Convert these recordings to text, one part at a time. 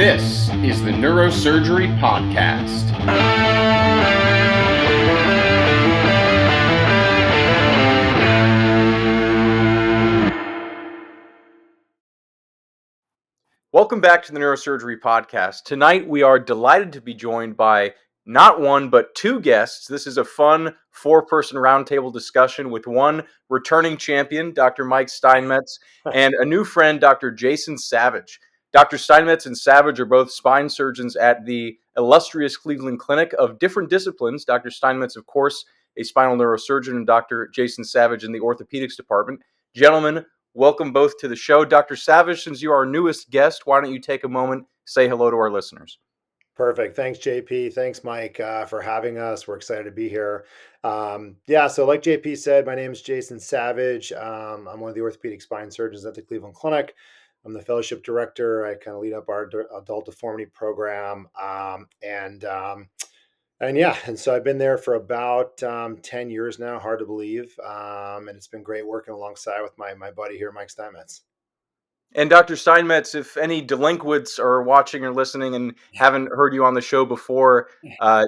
This is the Neurosurgery Podcast. Welcome back to the Neurosurgery Podcast. Tonight we are delighted to be joined by not one, but two guests. This is a fun four-person roundtable discussion with one returning champion, Dr. Mike Steinmetz, and a new friend, Dr. Jason Savage. Dr. Steinmetz and Savage are both spine surgeons at the illustrious Cleveland Clinic of different disciplines. Dr. Steinmetz, of course, a spinal neurosurgeon, and Dr. Jason Savage in the orthopedics department. Gentlemen, welcome both to the show. Dr. Savage, since you are our newest guest, why don't you take a moment, say hello to our listeners? Perfect. Thanks, JP. Thanks, Mike, for having us. We're excited to be here. So like JP said, my name is Jason Savage. I'm one of the orthopedic spine surgeons at the Cleveland Clinic. I'm the fellowship director. I kind of lead up our adult deformity program. And so I've been there for about 10 years now, hard to believe. And it's been great working alongside with my buddy here, Mike Steinmetz. And Dr. Steinmetz, if any delinquents are watching or listening and haven't heard you on the show before,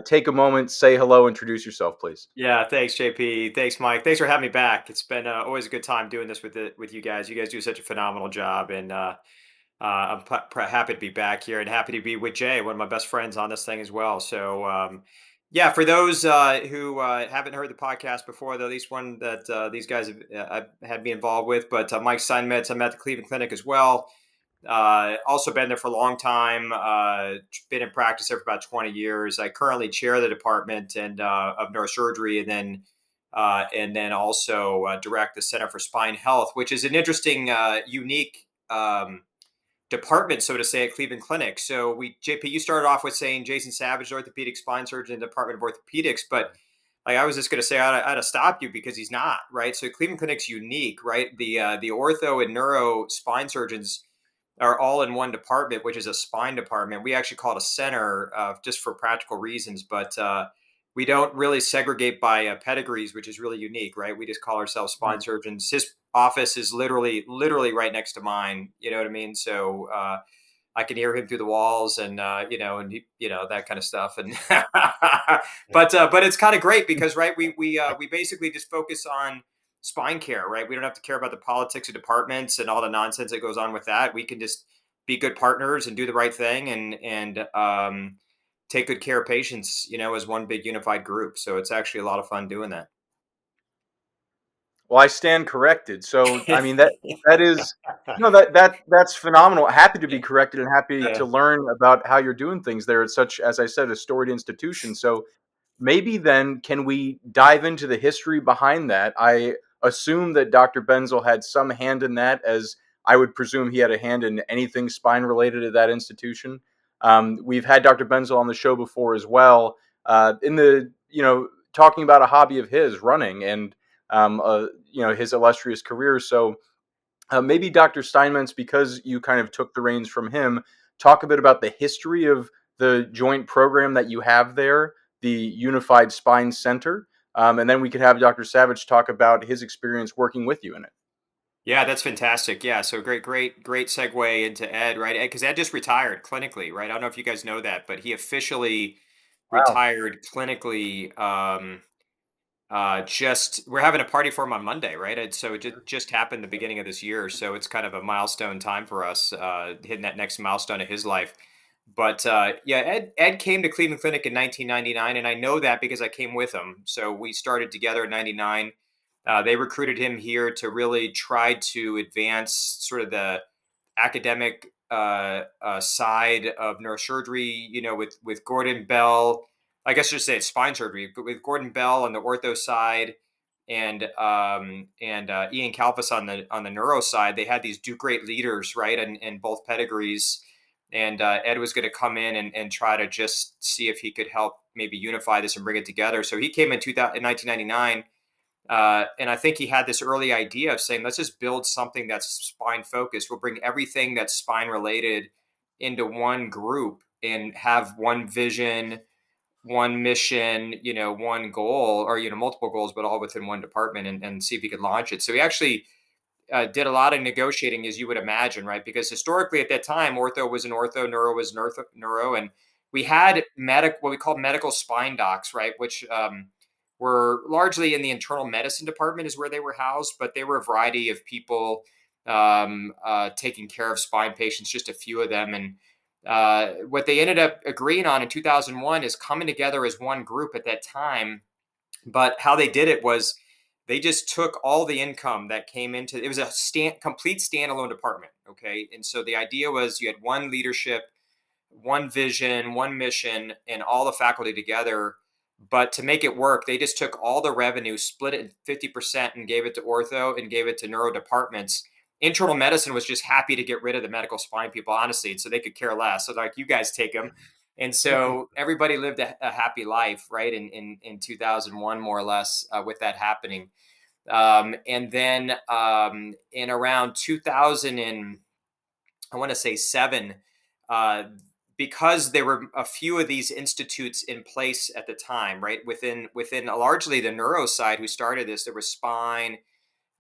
take a moment, say hello, introduce yourself, please. Yeah, thanks, JP. Thanks, Mike. Thanks for having me back. It's been always a good time doing this with you guys. You guys do such a phenomenal job, and I'm happy to be back here and happy to be with Jay, one of my best friends on this thing as well. So, yeah, for those who haven't heard the podcast before, though, at least one that these guys have had me involved with, but Mike Steinmetz, I'm at the Cleveland Clinic as well. Also been there for a long time. Been in practice there for about 20 years. I currently chair the department and of neurosurgery, and then also direct the Center for Spine Health, which is an interesting, unique department, so to say, at Cleveland Clinic. So JP, you started off with saying Jason Savage, orthopedic spine surgeon in the Department of Orthopedics, but like I was just going to say, I had to stop you because he's not, right. So Cleveland Clinic's unique, right? The ortho and neuro spine surgeons are all in one department, which is a spine department. We actually call it a center just for practical reasons, but we don't really segregate by pedigrees, which is really unique, right? We just call ourselves spine surgeons. His office is literally right next to mine. You know what I mean? So I can hear him through the walls, and that kind of stuff. And but it's kind of great because we basically just focus on spine care, right? We don't have to care about the politics of departments and all the nonsense that goes on with that. We can just be good partners and do the right thing and take good care of patients, as one big unified group. So it's actually a lot of fun doing that. Well, I stand corrected. So, I mean, that is, that's phenomenal. Happy to be corrected and happy to learn about how you're doing things there. It's such, as I said, a storied institution. So maybe then can we dive into the history behind that? I assume that Dr. Benzel had some hand in that, as I would presume he had a hand in anything spine related at that institution. We've had Dr. Benzel on the show before as well, talking about a hobby of his, running, and his illustrious career. So maybe Dr. Steinmetz, because you kind of took the reins from him, talk a bit about the history of the joint program that you have there, the Unified Spine Center, and then we could have Dr. Savage talk about his experience working with you in it. Yeah, that's fantastic. Yeah, so great segue into Ed, right? Ed, because Ed just retired clinically, right? I don't know if you guys know that, but he officially retired clinically. We're having a party for him on Monday, right? And so it just happened the beginning of this year, so it's kind of a milestone time for us, hitting that next milestone of his life. But Ed came to Cleveland Clinic in 1999, and I know that because I came with him. So we started together in '99. They recruited him here to really try to advance sort of the academic side of neurosurgery. With Gordon Bell. I guess I should say it's spine surgery, but with Gordon Bell on the ortho side and Ian Kalfas on the neuro side, they had these great leaders, right, and both pedigrees. And Ed was going to come in and try to just see if he could help maybe unify this and bring it together. So he came in 1999, and I think he had this early idea of saying, let's just build something that's spine focused. We'll bring everything that's spine related into one group and have one vision, one mission, one goal, or multiple goals, but all within one department, and see if he could launch it. So he actually did a lot of negotiating, as you would imagine, right? Because historically at that time, ortho was an ortho, neuro was neuro, and we had what we called medical spine docs, right? Which were largely in the internal medicine department is where they were housed, but they were a variety of people taking care of spine patients, just a few of them. And what they ended up agreeing on in 2001 is coming together as one group at that time. But how they did it was they just took all the income that came into it was a complete standalone department. Okay. And so the idea was you had one leadership, one vision, one mission, and all the faculty together. But to make it work, they just took all the revenue, split it 50%, and gave it to ortho and gave it to neuro departments. Internal medicine was just happy to get rid of the medical spine people, honestly, so they could care less. So like, you guys take them. And so everybody lived a happy life, right? In 2001, more or less, with that happening. And then in around 2000 and I want to say seven, because there were a few of these institutes in place at the time, right? Within largely the neuro side who started this, there was spine,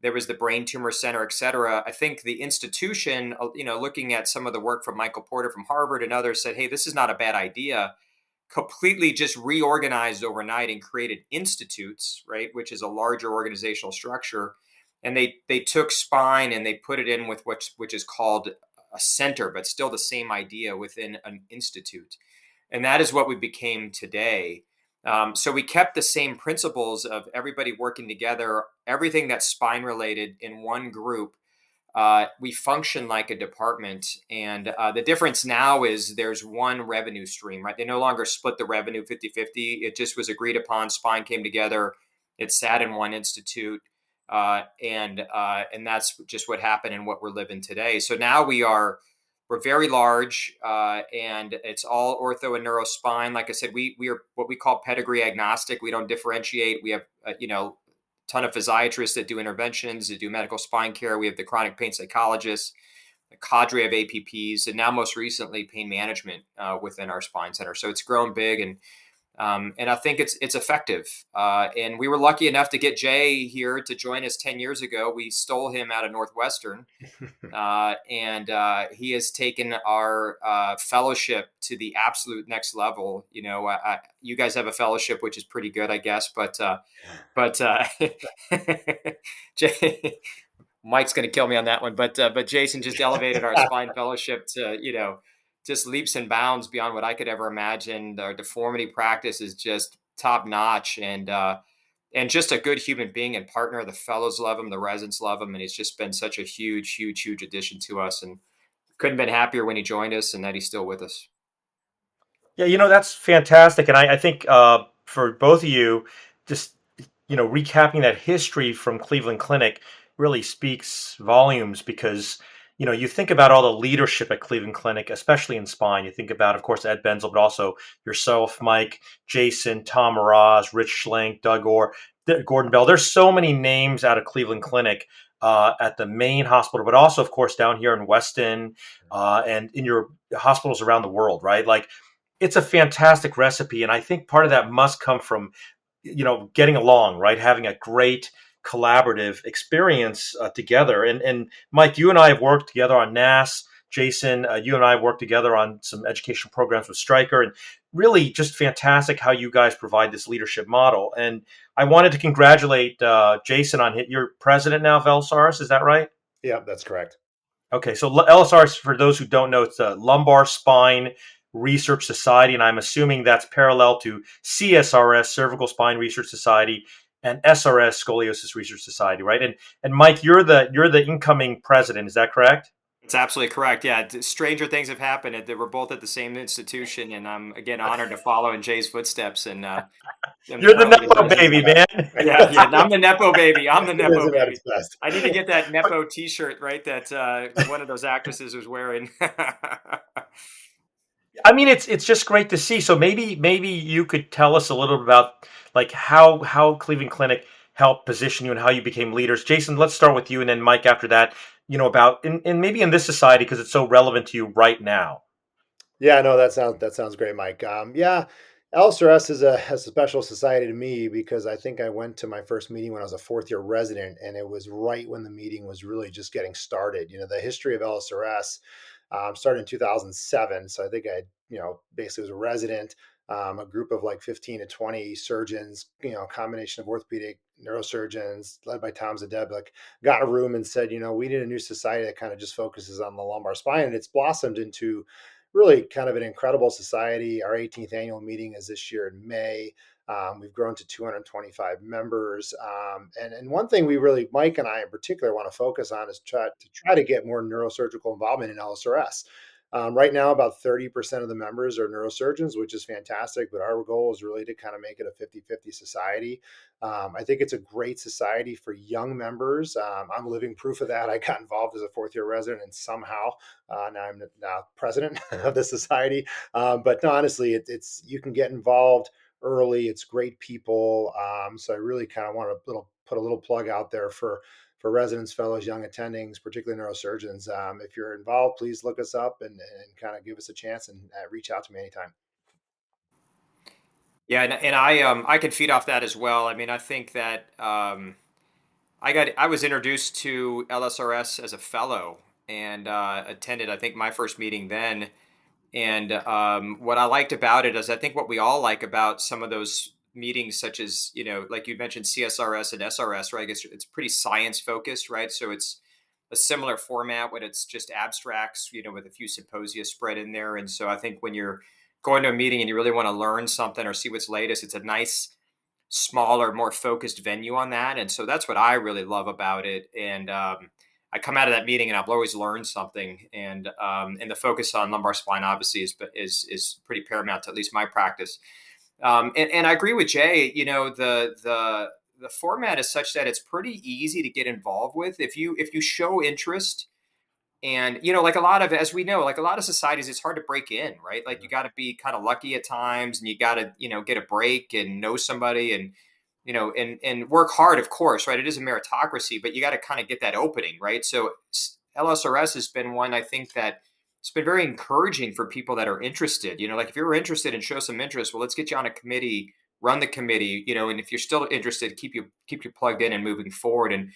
there was the brain tumor center, et cetera. I think the institution, looking at some of the work from Michael Porter from Harvard and others, said, hey, this is not a bad idea. Completely just reorganized overnight and created institutes, right? Which is a larger organizational structure. And they took spine and they put it in with which is called a center, but still the same idea within an institute. And that is what we became today. So we kept the same principles of everybody working together, everything that's spine related in one group. We function like a department. And the difference now is there's one revenue stream, right? They no longer split the revenue 50-50. It just was agreed upon. Spine came together. It sat in one institute. And that's just what happened and what we're living today. So now we're very large, and it's all ortho and neurospine. Like I said, we are what we call pedigree agnostic. We don't differentiate. We have ton of physiatrists that do interventions, that do medical spine care. We have the chronic pain psychologists, a cadre of APPs, and now most recently pain management within our spine center. So it's grown big, and I think it's effective. And we were lucky enough to get Jay here to join us 10 years ago. We stole him out of Northwestern, and he has taken our fellowship to the absolute next level. You guys have a fellowship, which is pretty good, I guess. But Jay, Mike's going to kill me on that one. But Jason just elevated our spine fellowship to just leaps and bounds beyond what I could ever imagine. Our deformity practice is just top notch, and just a good human being and partner. The fellows love him, the residents love him, and he's just been such a huge addition to us. And couldn't have been happier when he joined us, and that he's still with us. Yeah, that's fantastic, and I think for both of you, just recapping that history from Cleveland Clinic really speaks volumes, because you think about all the leadership at Cleveland Clinic, especially in spine. You think about, of course, Ed Benzel, but also yourself, Mike, Jason, Tom Mraz, Rich Schlenk, Doug Orr, Gordon Bell. There's so many names out of Cleveland Clinic at the main hospital, but also, of course, down here in Weston and in your hospitals around the world, right? Like, it's a fantastic recipe. And I think part of that must come from, getting along, right? Having a great collaborative experience together. And Mike, you and I have worked together on NAS. Jason, you and I have worked together on some education programs with Stryker, and really just fantastic how you guys provide this leadership model. And I wanted to congratulate Jason on you're president now of LSARS. Is that right? Yeah, that's correct. Okay. So LSARS, for those who don't know, it's the Lumbar Spine Research Society. And I'm assuming that's parallel to CSRS, Cervical Spine Research Society, and SRS, Scoliosis Research Society, right? And Mike, you're the incoming president. Is that correct? It's absolutely correct. Yeah, stranger things have happened. We're both at the same institution, and I'm again honored to follow in Jay's footsteps. And you're the Nepo baby, man. Yeah, I'm the Nepo baby. I'm the Nepo baby. I need to get that Nepo T-shirt, right? That one of those actresses was wearing. I mean, it's just great to see. So maybe you could tell us a little bit about like how Cleveland Clinic helped position you and how you became leaders. Jason, let's start with you, and then Mike after that. About in maybe in this society, because it's so relevant to you right now. Yeah, no, that sounds great, Mike. Yeah, LSRS has a special society to me because I think I went to my first meeting when I was a fourth year resident, and it was right when the meeting was really just getting started. The history of LSRS started in 2007. So I think I, basically was a resident, a group of like 15 to 20 surgeons, a combination of orthopedic neurosurgeons led by Tom Zadeblik, got in a room and said, we need a new society that kind of just focuses on the lumbar spine. And it's blossomed into really kind of an incredible society. Our 18th annual meeting is this year in May. We've grown to 225 members. And one thing we really, Mike and I in particular, want to focus on is try to get more neurosurgical involvement in LSRS. Right now, about 30% of the members are neurosurgeons, which is fantastic. But our goal is really to kind of make it a 50-50 society. I think it's a great society for young members. I'm living proof of that. I got involved as a fourth year resident, and somehow now I'm now president of the society. But no, honestly, it's you can get involved early. It's great people. So I really kind of want to put a little plug out there for residents, fellows, young attendings, particularly neurosurgeons. If you're involved, please look us up and kind of give us a chance and reach out to me anytime. Yeah, and I can feed off that as well. I mean, I think that I was introduced to LSRS as a fellow and attended, I think, my first meeting then. And what I liked about it is I think what we all like about some of those meetings, such as, like you mentioned, CSRS and SRS, right? I guess it's pretty science focused, right? So it's a similar format when it's just abstracts, with a few symposia spread in there. And so I think when you're going to a meeting and you really want to learn something or see what's latest, it's a nice, smaller, more focused venue on that. And so that's what I really love about it. And I come out of that meeting and I've always learned something. And the focus on lumbar spine obviously is pretty paramount to at least my practice. And I agree with Jay. The format is such that it's pretty easy to get involved with if you show interest. And like a lot of, as we know, like a lot of societies, it's hard to break in, right? Like you got to be kind of lucky at times, and you got to get a break and know somebody, and and work hard, of course, right? It is a meritocracy, but you got to kind of get that opening, right? So LSRS has been one, I think, that it's been very encouraging for people that are interested. Like if you're interested and show some interest, well, let's get you on a committee, run the committee, and if you're still interested, keep you plugged in and moving forward. And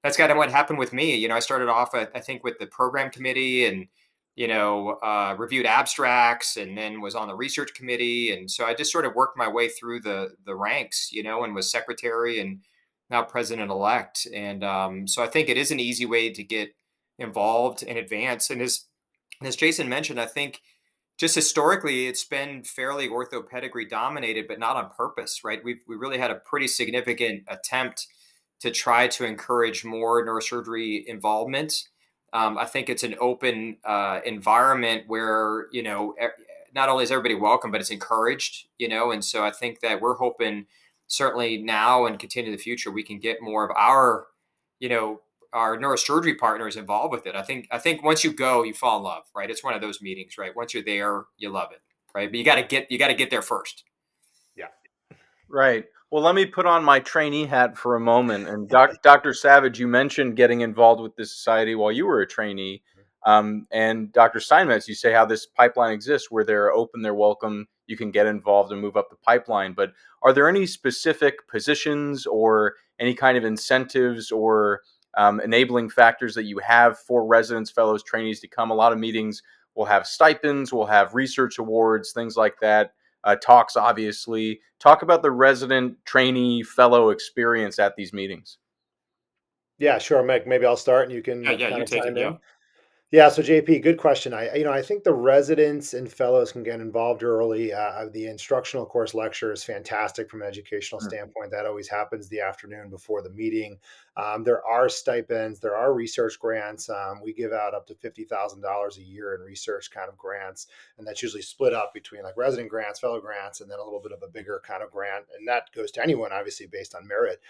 that's kind of what happened with me. I started off, I think, with the program committee, and reviewed abstracts, and then was on the research committee, and so I just sort of worked my way through the ranks, and was secretary and now president elect. And so I think it is an easy way to get involved and advance. And as Jason mentioned, I think just historically it's been fairly ortho pedigree dominated, but not on purpose, right? We really had a pretty significant attempt to try to encourage more neurosurgery involvement. I think it's an open environment where not only is everybody welcome, but it's encouraged. And so I think that we're hoping certainly now and continue in the future we can get more of you know our neurosurgery partners involved with it. I think once you go, you fall in love, right? It's one of those meetings, right? Once you're there, you love it, right? But you got to get there first. Yeah. Right. Well, let me put on my trainee hat for a moment. And Dr. Savage, you mentioned getting involved with this society while you were a trainee. And Dr. Steinmetz, you say how this pipeline exists where they're open, they're welcome, you can get involved and move up the pipeline. But are there any specific positions or any kind of incentives or enabling factors that you have for residents, fellows, trainees to come? A lot of meetings will have stipends, will have research awards, things like that. Talks, obviously. Talk about the resident, trainee, fellow experience at these meetings. Yeah, sure, Mike. Maybe I'll start and you Yeah, can yeah, kind you of take it. chime Yeah. in. Yeah, so JP, good question. I think the residents and fellows can get involved early. The instructional course lecture is fantastic from an educational Mm. standpoint. That always happens the afternoon before the meeting. There are stipends, there are research grants. We give out up to $50,000 a year in research kind of grants, and that's usually split up between like resident grants, fellow grants, and then a little bit of a bigger kind of grant, and that goes to anyone, obviously based on merit.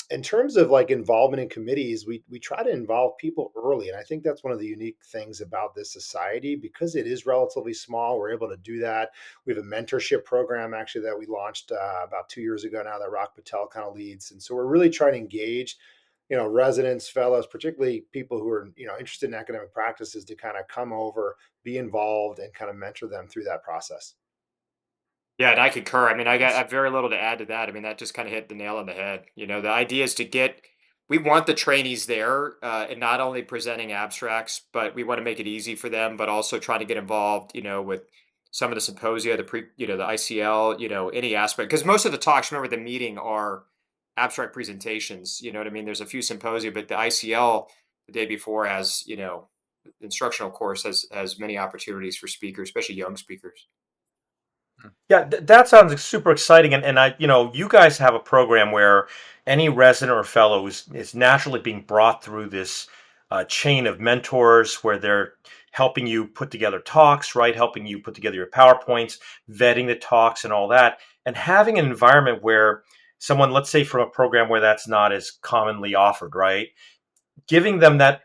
In terms of like involvement in committees, we try to involve people early, and I think that's one of the unique things about this society because it is relatively small. We're able to do that. We have a mentorship program actually that we launched about 2 years ago now that Rock Patel kind of leads, and so we're really trying to engage residents, fellows, particularly people who are interested in academic practices to kind of come over, be involved, and kind of mentor them through that process. Yeah, and I concur. I mean, I have very little to add to that. I mean, that just kind of hit the nail on the head. The idea is to get, we want the trainees there, and not only presenting abstracts, but we want to make it easy for them, but also try to get involved, with some of the symposia, the ICL, any aspect. Because most of the talks, remember, the meeting are abstract presentations. You know what I mean? There's a few symposia, but the ICL the day before has, instructional course has many opportunities for speakers, especially young speakers. Yeah, that sounds super exciting, and you guys have a program where any resident or fellow is naturally being brought through this chain of mentors, where they're helping you put together talks, right? Helping you put together your PowerPoints, vetting the talks, and all that, and having an environment where someone, let's say, from a program where that's not as commonly offered, right? Giving them that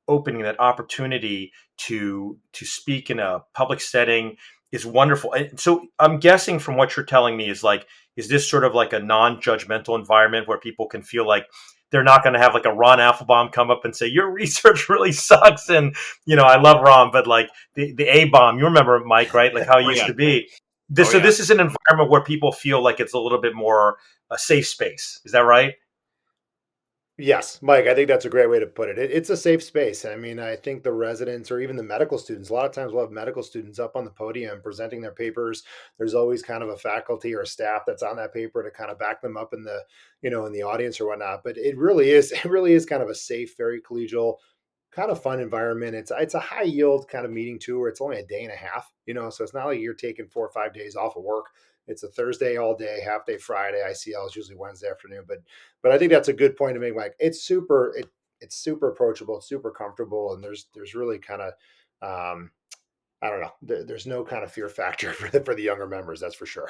opening, that opportunity to speak in a public setting is wonderful. And so I'm guessing from what you're telling me is this sort of like a non-judgmental environment where people can feel like they're not going to have like a Ron Applebaum come up and say your research really sucks, and I love Ron, but like the A bomb, you remember Mike, right? Like how it Oh used yeah. to be. Oh So yeah. this is an environment where people feel like it's a little bit more a safe space. Is that right? Yes, Mike, I think that's a great way to put it. It's a safe space. I mean, I think the residents or even the medical students, a lot of times we'll have medical students up on the podium presenting their papers. There's always kind of a faculty or staff that's on that paper to kind of back them up in in the audience or whatnot. But it really is, it really is kind of a safe, very collegial, kind of fun environment. It's a high yield kind of meeting too, where it's only a day and a half, so it's not like you're taking 4 or 5 days off of work. It's a Thursday all day, half day Friday. ICL is usually Wednesday afternoon, but I think that's a good point to make, Mike. It's super approachable, it's super comfortable, and there's really kind of I don't know, there's no kind of fear factor for the younger members, that's for sure.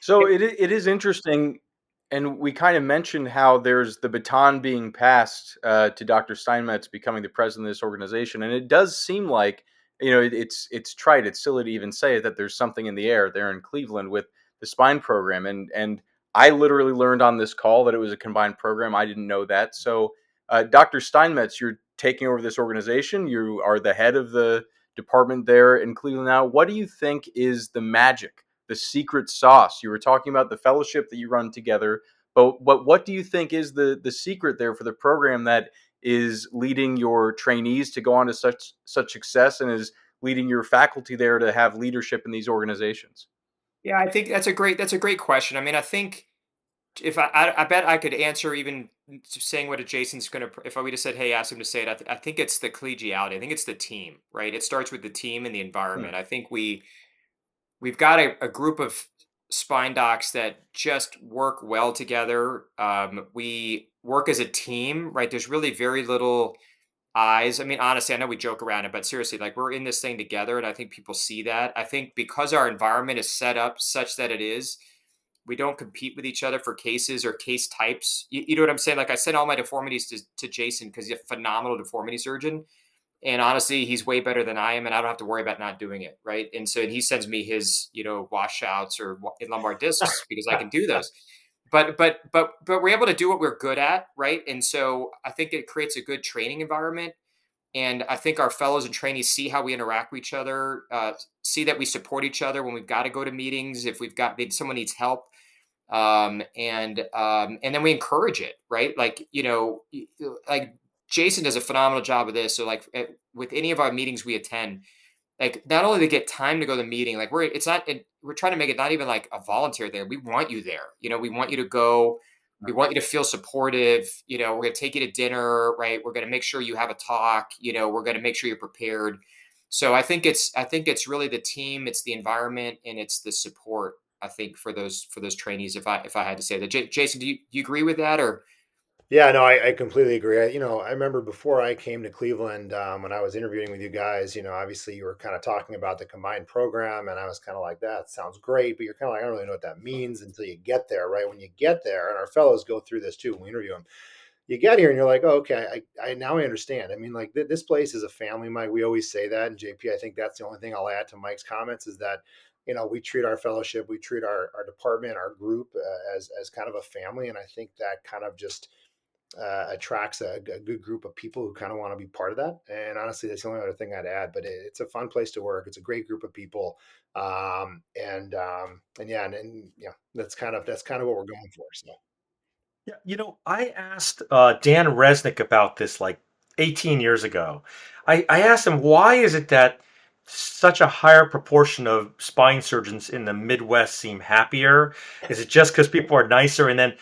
So it is interesting, and we kind of mentioned how there's the baton being passed to Dr. Steinmetz becoming the president of this organization, and it does seem like it's trite, it's silly to even say it, that there's something in the air there in Cleveland with the spine program, and I literally learned on this call that it was a combined program. I didn't know that. So, Dr. Steinmetz, you're taking over this organization. You are the head of the department there in Cleveland now. What do you think is the magic, the secret sauce? You were talking about the fellowship that you run together, but what do you think is the secret there for the program that is leading your trainees to go on to such success, and is leading your faculty there to have leadership in these organizations? Yeah, I think that's a great question. I mean, I think if I bet I could answer even saying what a Jason's gonna if I would have said, hey, ask him to say it. I think it's the collegiality. I think it's the team, right? It starts with the team and the Hmm. environment. I think we've got a group of spine docs that just work well together. We work as a team, right? There's really very little eyes. I mean, honestly, I know we joke around it, but seriously, like we're in this thing together, and I think people see that. I think because our environment is set up such that it is, we don't compete with each other for cases or case types. You know what I'm saying? Like I sent all my deformities to Jason because he's a phenomenal deformity surgeon. And honestly, he's way better than I am, and I don't have to worry about not doing it, right? And so he sends me his, washouts or lumbar discs because I can do those. But we're able to do what we're good at, right? And so I think it creates a good training environment, and I think our fellows and trainees see how we interact with each other, see that we support each other when we've got to go to meetings, if someone needs help, and then we encourage it, right? Like like Jason does a phenomenal job of this. So like with any of our meetings we attend, like not only to get time to go to the meeting, like we're trying to make it not even like a volunteer there. We want you there. We want you to go. We want you to feel supportive. We're going to take you to dinner, right? We're going to make sure you have a talk. We're going to make sure you're prepared. So I think it's really the team, it's the environment, and it's the support. I think for those trainees, if I had to say that, Jason, do you agree with that or? Yeah, no, I completely agree. I remember before I came to Cleveland, when I was interviewing with you guys, obviously you were kind of talking about the combined program, and I was kind of like, that sounds great, but you're kind of like, I don't really know what that means until you get there, right? When you get there, and our fellows go through this too when we interview them, you get here and you're like, oh, okay, I now I understand. I mean, like this place is a family, Mike. We always say that, and JP, I think that's the only thing I'll add to Mike's comments is that we treat our fellowship, we treat our department, our group as kind of a family, and I think that kind of just attracts a good group of people who kind of want to be part of that. And honestly, that's the only other thing I'd add. But it's a fun place to work. It's a great group of people, and yeah, and yeah, that's kind of what we're going for. So. Yeah, I asked Dan Resnick about this like 18 years ago. I asked him, why is it that such a higher proportion of spine surgeons in the Midwest seem happier? Is it just because people are nicer? And then,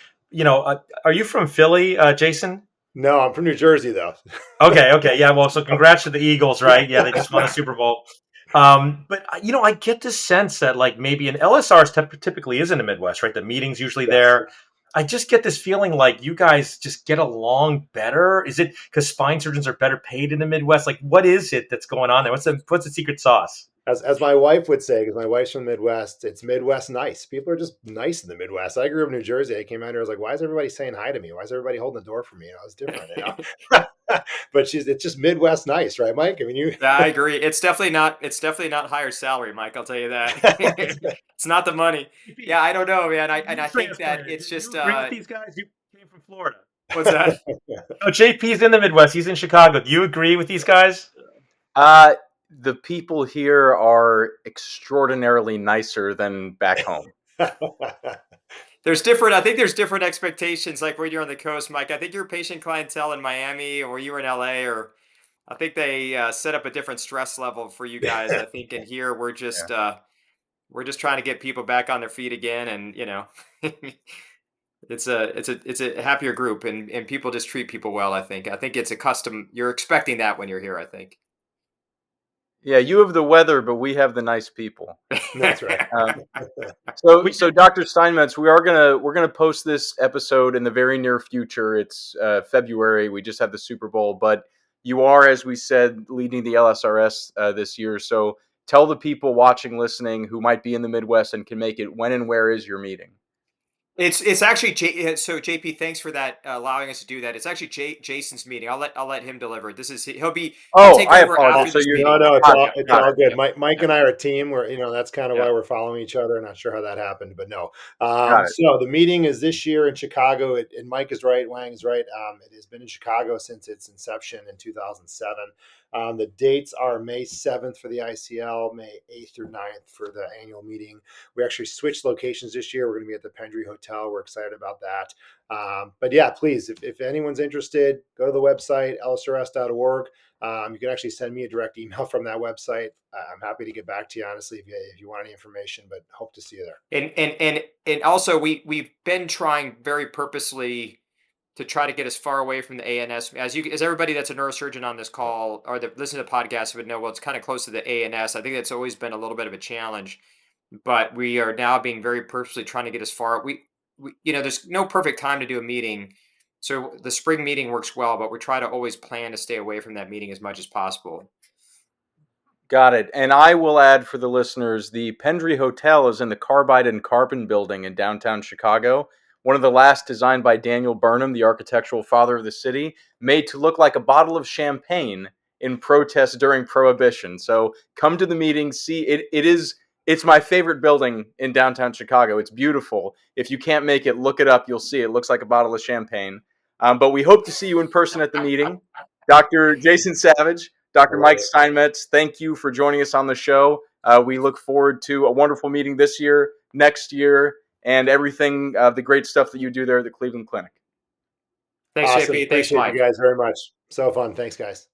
are you from Philly, Jason? No, I'm from New Jersey, though. Okay, yeah. Well, so congrats to the Eagles, right? Yeah, they just won the Super Bowl. But I get this sense that like maybe an LSR typically is in the Midwest, right? The meeting's usually there. I just get this feeling like you guys just get along better. Is it because spine surgeons are better paid in the Midwest? Like, what is it that's going on there? What's the secret sauce? As my wife would say, because my wife's from the Midwest, it's Midwest nice. People are just nice in the Midwest. I grew up in New Jersey. I came out here. I was like, why is everybody saying hi to me? Why is everybody holding the door for me? It's different, But it's just Midwest nice, right, Mike? I mean, you. Yeah, I agree. It's definitely not. It's definitely not higher salary, Mike. I'll tell you that. It's not the money. Yeah, I don't know, man. I think that it's just. You agree with these guys? You came from Florida. What's that? No, JP's in the Midwest. He's in Chicago. Do you agree with these guys? The people here are extraordinarily nicer than back home. I think there's different expectations. Like when you're on the coast, Mike. I think your patient clientele in Miami or you were in LA, or I think they set up a different stress level for you guys. I think in here we're just trying to get people back on their feet again, and it's a happier group, and people just treat people well. I think it's a custom. You're expecting that when you're here. I think. Yeah, you have the weather, but we have the nice people. That's right. So Dr. Steinmetz, we're gonna post this episode in the very near future. It's February. We just had the Super Bowl, but you are, as we said, leading the LSRS this year. So tell the people watching, listening, who might be in the Midwest and can make it. When and where is your meeting? It's actually so JP. Thanks for that, allowing us to do that. It's actually Jason's meeting. I'll let him deliver it. He'll take I over apologize. after this meeting. No, it's all good. Mike and I are a team. Where that's kind of why we're following each other. Not sure how that happened, but no. So the meeting is this year in Chicago. And Mike is right. Wang is right. It has been in Chicago since its inception in 2007. The dates are May 7th for the ICL, May 8th through 9th for the annual meeting. We actually switched locations this year. We're going to be at the Pendry Hotel. We're excited about that. But yeah, please, if anyone's interested, go to the website, lsrs.org. You can actually send me a direct email from that website. I'm happy to get back to you, honestly, if you want any information, but hope to see you there. And also we've been trying very purposely to try to get as far away from the ANS as everybody that's a neurosurgeon on this call or that listen to the podcast would know. Well, it's kind of close to the ANS. I think that's always been a little bit of a challenge, but we are now being very purposely trying to get as far. We there's no perfect time to do a meeting, so the spring meeting works well, but we try to always plan to stay away from that meeting as much as possible. Got it. And I will add for the listeners, the Pendry Hotel is in the Carbide and Carbon building in downtown Chicago. One of the last designed by Daniel Burnham, the architectural father of the city, made to look like a bottle of champagne in protest during Prohibition. So come to the meeting, see it. It's my favorite building in downtown Chicago. It's beautiful. If you can't make it, look it up. You'll see it looks like a bottle of champagne. But we hope to see you in person at the meeting. Dr. Jason Savage, Dr. Mike Steinmetz, thank you for joining us on the show. We look forward to a wonderful meeting this year, next year, and everything, the great stuff that you do there at the Cleveland Clinic. Thanks, awesome. JP. Thanks, Appreciate Mike. you guys very much. So fun. Thanks, guys.